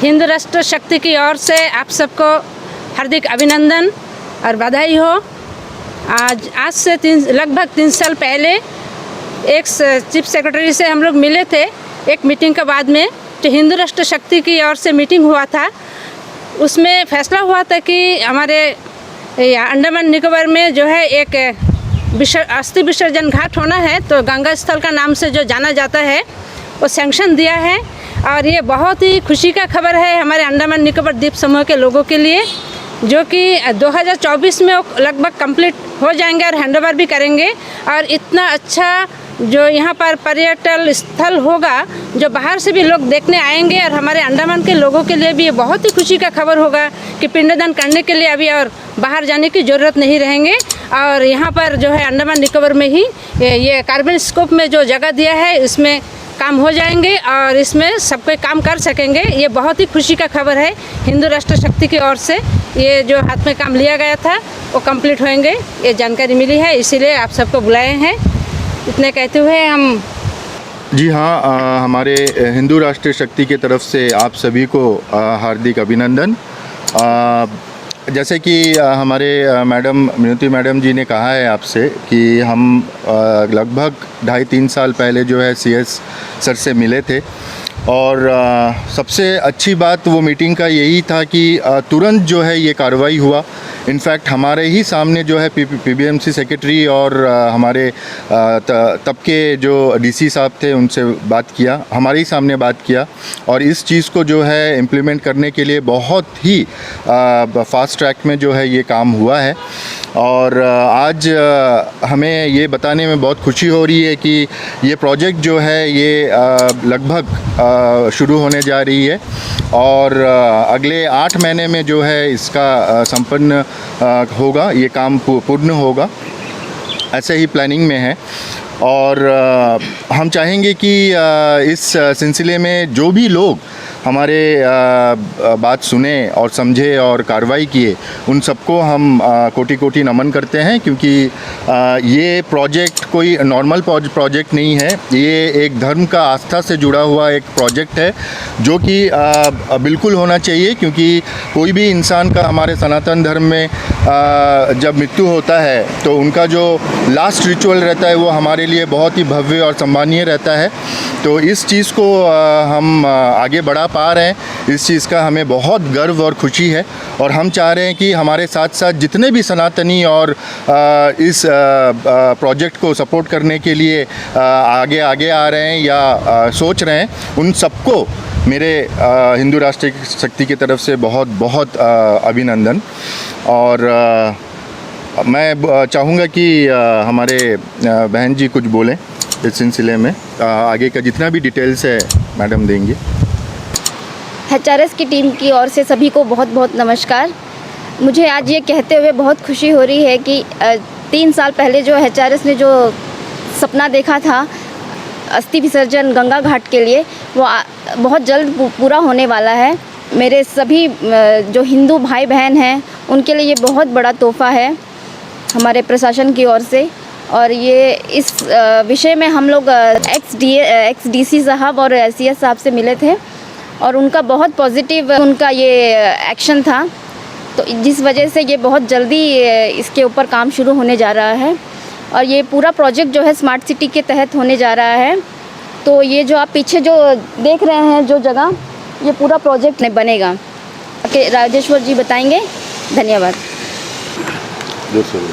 हिंद राष्ट्र शक्ति की ओर से आप सबको हार्दिक अभिनंदन और बधाई हो। आज से लगभग 3 साल पहले एक चीफ सेक्रेटरी से हम लोग मिले थे एक मीटिंग के बाद में, तो हिंदू राष्ट्र शक्ति की ओर से मीटिंग हुआ था। उसमें फैसला हुआ था कि हमारे अंडमान निकोबार में जो है एक अस्थि विसर्जन घाट होना है, तो गंगा स्थल का नाम से जो जाना जाता है वो सैंक्शन दिया है। और ये बहुत ही खुशी का खबर है हमारे अंडमान निकोबार द्वीप समूह के लोगों के लिए, जो कि 2024 में लगभग कंप्लीट हो जाएंगे और हैंडओवर भी करेंगे। और इतना अच्छा जो यहाँ पर पर्यटन स्थल होगा, जो बाहर से भी लोग देखने आएंगे, और हमारे अंडमान के लोगों के लिए भी ये बहुत ही खुशी का खबर होगा कि पिंडदान करने के लिए अभी और बाहर जाने की ज़रूरत नहीं रहेंगे। और यहाँ पर जो है अंडमान निकोबार में ही ये कार्बन स्कोप में जो जगह दिया है इसमें काम हो जाएंगे और इसमें सब कोई काम कर सकेंगे। ये बहुत ही खुशी का खबर है। हिंदू राष्ट्र शक्ति की ओर से ये जो हाथ में काम लिया गया था वो कंप्लीट होंगे, ये जानकारी मिली है, इसीलिए आप सबको बुलाए हैं। इतने कहते हुए हम जी हाँ, हमारे हिंदू राष्ट्र शक्ति की तरफ से आप सभी को हार्दिक अभिनंदन। जैसे कि हमारे मैडम मिनती मैडम जी ने कहा है आपसे कि हम लगभग 2.5-3 साल पहले जो है CS सर से मिले थे, और सबसे अच्छी बात वो मीटिंग का यही था कि तुरंत जो है ये कार्रवाई हुआ। इनफैक्ट हमारे ही सामने जो है PBMC सेक्रेटरी और हमारे तब के जो DC साहब थे उनसे बात किया, हमारे ही सामने बात किया, और इस चीज़ को जो है इम्प्लीमेंट करने के लिए बहुत ही फास्ट ट्रैक में जो है ये काम हुआ है। और आज हमें ये बताने में बहुत खुशी हो रही है कि ये प्रोजेक्ट जो है ये लगभग शुरू होने जा रही है, और अगले 8 महीने में जो है इसका संपन्न होगा, ये काम पूर्ण होगा, ऐसे ही प्लानिंग में है। और हम चाहेंगे कि इस सिलसिले में जो भी लोग हमारे बात सुने और समझे और कार्रवाई किए, उन सबको हम कोटि नमन करते हैं, क्योंकि ये प्रोजेक्ट कोई नॉर्मल प्रोजेक्ट नहीं है। ये एक धर्म का आस्था से जुड़ा हुआ एक प्रोजेक्ट है, जो कि बिल्कुल होना चाहिए, क्योंकि कोई भी इंसान का हमारे सनातन धर्म में जब मृत्यु होता है तो उनका जो लास्ट रिचुअल रहता है वो हमारे लिए बहुत ही भव्य और सम्मानीय रहता है। तो इस चीज़ को हम आगे बढ़ा पा रहे हैं, इस चीज़ का हमें बहुत गर्व और खुशी है। और हम चाह रहे हैं कि हमारे साथ साथ जितने भी सनातनी और इस प्रोजेक्ट को सपोर्ट करने के लिए आगे आ रहे हैं या सोच रहे हैं, उन सबको मेरे हिंदू राष्ट्र शक्ति की तरफ से बहुत बहुत अभिनंदन। और मैं चाहूँगा कि हमारे बहन जी कुछ बोलें इस सिलसिले में, आगे का जितना भी डिटेल्स है मैडम देंगे। HRS की टीम की ओर से सभी को बहुत बहुत नमस्कार। मुझे आज ये कहते हुए बहुत खुशी हो रही है कि 3 साल पहले जो HRS ने जो सपना देखा था अस्थि विसर्जन गंगा घाट के लिए, वो बहुत जल्द पूरा होने वाला है। मेरे सभी जो हिंदू भाई बहन हैं उनके लिए ये बहुत बड़ा तोहफ़ा है हमारे प्रशासन की ओर से। और ये इस विषय में हम लोग ex-DC साहब और CS साहब से मिले थे, और उनका बहुत पॉजिटिव उनका ये एक्शन था, तो जिस वजह से ये बहुत जल्दी इसके ऊपर काम शुरू होने जा रहा है। और ये पूरा प्रोजेक्ट जो है स्मार्ट सिटी के तहत होने जा रहा है। तो ये जो आप पीछे जो देख रहे हैं जो जगह, ये पूरा प्रोजेक्ट बनेगा। राजेश्वर जी बताएंगे। धन्यवाद।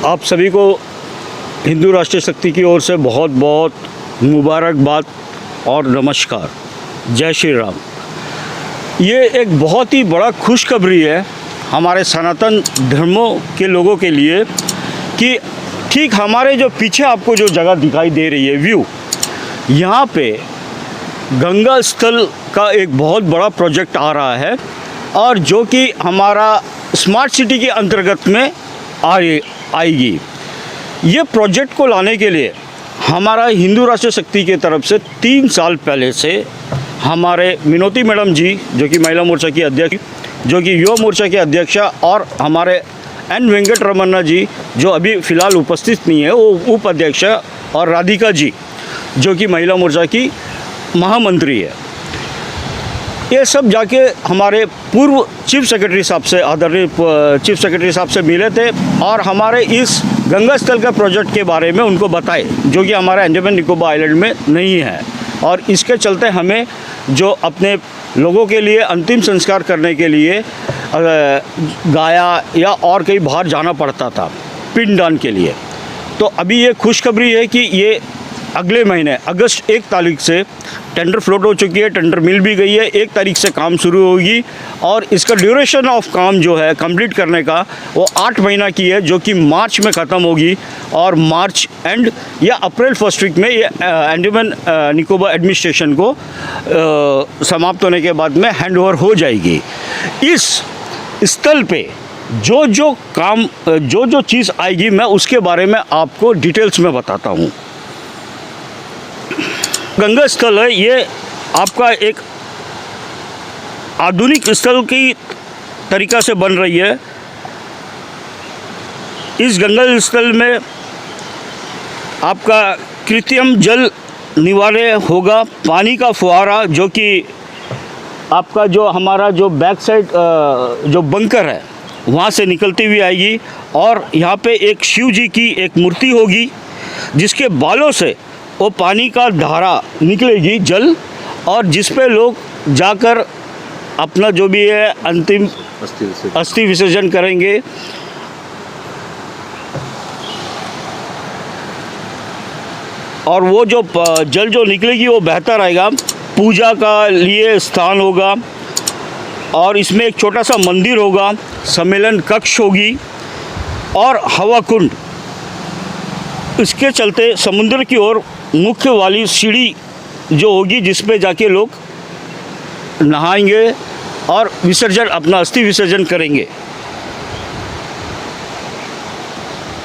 आप सभी को हिंदू राष्ट्र शक्ति की ओर से बहुत बहुत मुबारकबाद और नमस्कार। जय श्री राम। ये एक बहुत ही बड़ा खुशखबरी है हमारे सनातन धर्मों के लोगों के लिए कि ठीक हमारे जो पीछे आपको जो जगह दिखाई दे रही है व्यू, यहाँ पे गंगा स्थल का एक बहुत बड़ा प्रोजेक्ट आ रहा है, और जो कि हमारा स्मार्ट सिटी के अंतर्गत में आएगी। ये प्रोजेक्ट को लाने के लिए हमारा हिंदू राष्ट्र शक्ति की तरफ से 3 साल पहले से हमारे मिनोती मैडम जी, जो कि महिला मोर्चा की अध्यक्ष, जो कि युवा मोर्चा के अध्यक्षा, और हमारे N वेंकट रमन्ना जी, जो अभी फ़िलहाल उपस्थित नहीं है, वो उपाध्यक्ष, और राधिका जी, जो कि महिला मोर्चा की महामंत्री है। ये सब जाके हमारे पूर्व चीफ सेक्रेटरी साहब से, आदरणीय चीफ सेक्रेटरी साहब से मिले थे और हमारे इस गंगा स्थल का प्रोजेक्ट के बारे में उनको बताए, जो कि हमारे अंडमान निकोबार आइलैंड में नहीं है। और इसके चलते हमें जो अपने लोगों के लिए अंतिम संस्कार करने के लिए गाया या और कहीं बाहर जाना पड़ता था पिंडदान के लिए। तो अभी ये खुशखबरी है कि ये अगले महीने अगस्त 1 तारीख से टेंडर फ्लोट हो चुकी है, टेंडर मिल भी गई है, 1 तारीख से काम शुरू होगी और इसका ड्यूरेशन ऑफ काम जो है कंप्लीट करने का वो 8 महीना की है, जो कि मार्च में ख़त्म होगी और मार्च एंड या अप्रैल फर्स्ट वीक में ये अंडमान निकोबार एडमिनिस्ट्रेशन को समाप्त होने के बाद में हैंड ओवर हो जाएगी। इस स्थल पे जो जो चीज़ आएगी मैं उसके बारे में आपको डिटेल्स में बताता हूँ। गंगा स्थल है, ये आपका एक आधुनिक स्थल की तरीक़ा से बन रही है। इस गंगा स्थल में आपका कृत्रिम जल निवारण होगा, पानी का फुहारा जो कि आपका जो हमारा जो बैक साइड जो बंकर है वहाँ से निकलती हुई आएगी और यहाँ पे एक शिव जी की एक मूर्ति होगी जिसके बालों से वो पानी का धारा निकलेगी जल, और जिस पे लोग जाकर अपना जो भी है अंतिम अस्थि विसर्जन करेंगे। और वो जो जल जो निकलेगी वो बेहतर आएगा, पूजा का लिए स्थान होगा और इसमें एक छोटा सा मंदिर होगा, सम्मेलन कक्ष होगी और हवा कुंड। इसके चलते समुद्र की ओर मुख्य वाली सीढ़ी जो होगी जिस पे जाके लोग नहाएंगे और विसर्जन अपना अस्थि विसर्जन करेंगे।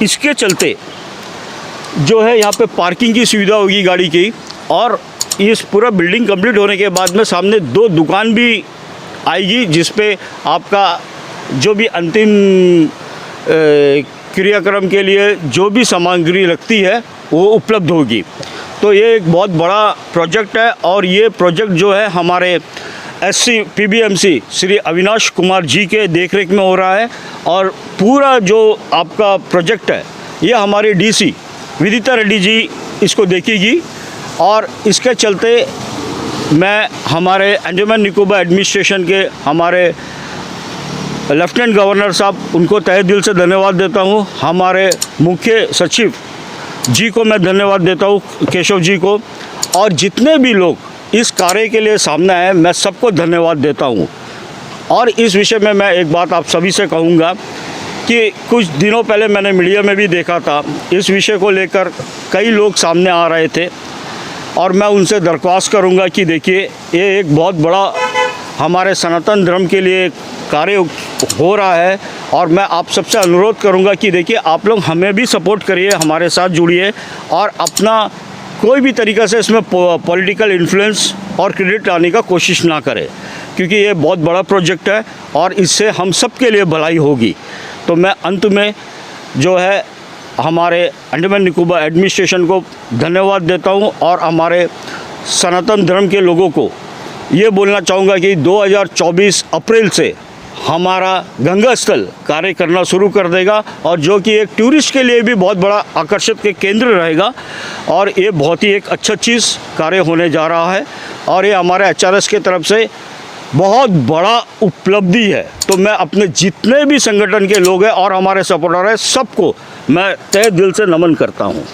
इसके चलते जो है यहाँ पे पार्किंग की सुविधा होगी गाड़ी की, और इस पूरा बिल्डिंग कंप्लीट होने के बाद में सामने 2 दुकान भी आएगी जिस पे आपका जो भी अंतिम क्रियाक्रम के लिए जो भी सामग्री लगती है वो उपलब्ध होगी। तो ये एक बहुत बड़ा प्रोजेक्ट है और ये प्रोजेक्ट जो है हमारे एससी पीबीएमसी श्री अविनाश कुमार जी के देखरेख में हो रहा है और पूरा जो आपका प्रोजेक्ट है ये हमारे डीसी विदिता रेड्डी जी इसको देखेगी। और इसके चलते मैं हमारे अंडमान निकोबार एडमिनिस्ट्रेशन के हमारे लेफ्टिनेंट गवर्नर साहब उनको तहे दिल से धन्यवाद देता हूँ। हमारे मुख्य सचिव जी को मैं धन्यवाद देता हूँ, केशव जी को, और जितने भी लोग इस कार्य के लिए सामने आए मैं सबको धन्यवाद देता हूँ। और इस विषय में मैं एक बात आप सभी से कहूँगा कि कुछ दिनों पहले मैंने मीडिया में भी देखा था, इस विषय को लेकर कई लोग सामने आ रहे थे और मैं उनसे दरख्वास्त करूँगा कि देखिए ये एक बहुत बड़ा हमारे सनातन धर्म के लिए कार्य हो रहा है और मैं आप सबसे अनुरोध करूंगा कि देखिए आप लोग हमें भी सपोर्ट करिए, हमारे साथ जुड़िए और अपना कोई भी तरीक़ा से इसमें पॉलिटिकल इन्फ्लुएंस और क्रेडिट लाने का कोशिश ना करें, क्योंकि ये बहुत बड़ा प्रोजेक्ट है और इससे हम सब के लिए भलाई होगी। तो मैं अंत में जो है हमारे अंडमान निकोबार एडमिनिस्ट्रेशन को धन्यवाद देता हूँ और हमारे सनातन धर्म के लोगों को ये बोलना चाहूँगा कि 2024 अप्रैल से हमारा गंगा स्थल कार्य करना शुरू कर देगा और जो कि एक टूरिस्ट के लिए भी बहुत बड़ा आकर्षण के केंद्र रहेगा और ये बहुत ही एक अच्छा चीज़ कार्य होने जा रहा है और ये हमारे एचआरएस के तरफ से बहुत बड़ा उपलब्धि है। तो मैं अपने जितने भी संगठन के लोग हैं और हमारे सपोर्टर हैं सबको मैं तहे दिल से नमन करता हूँ।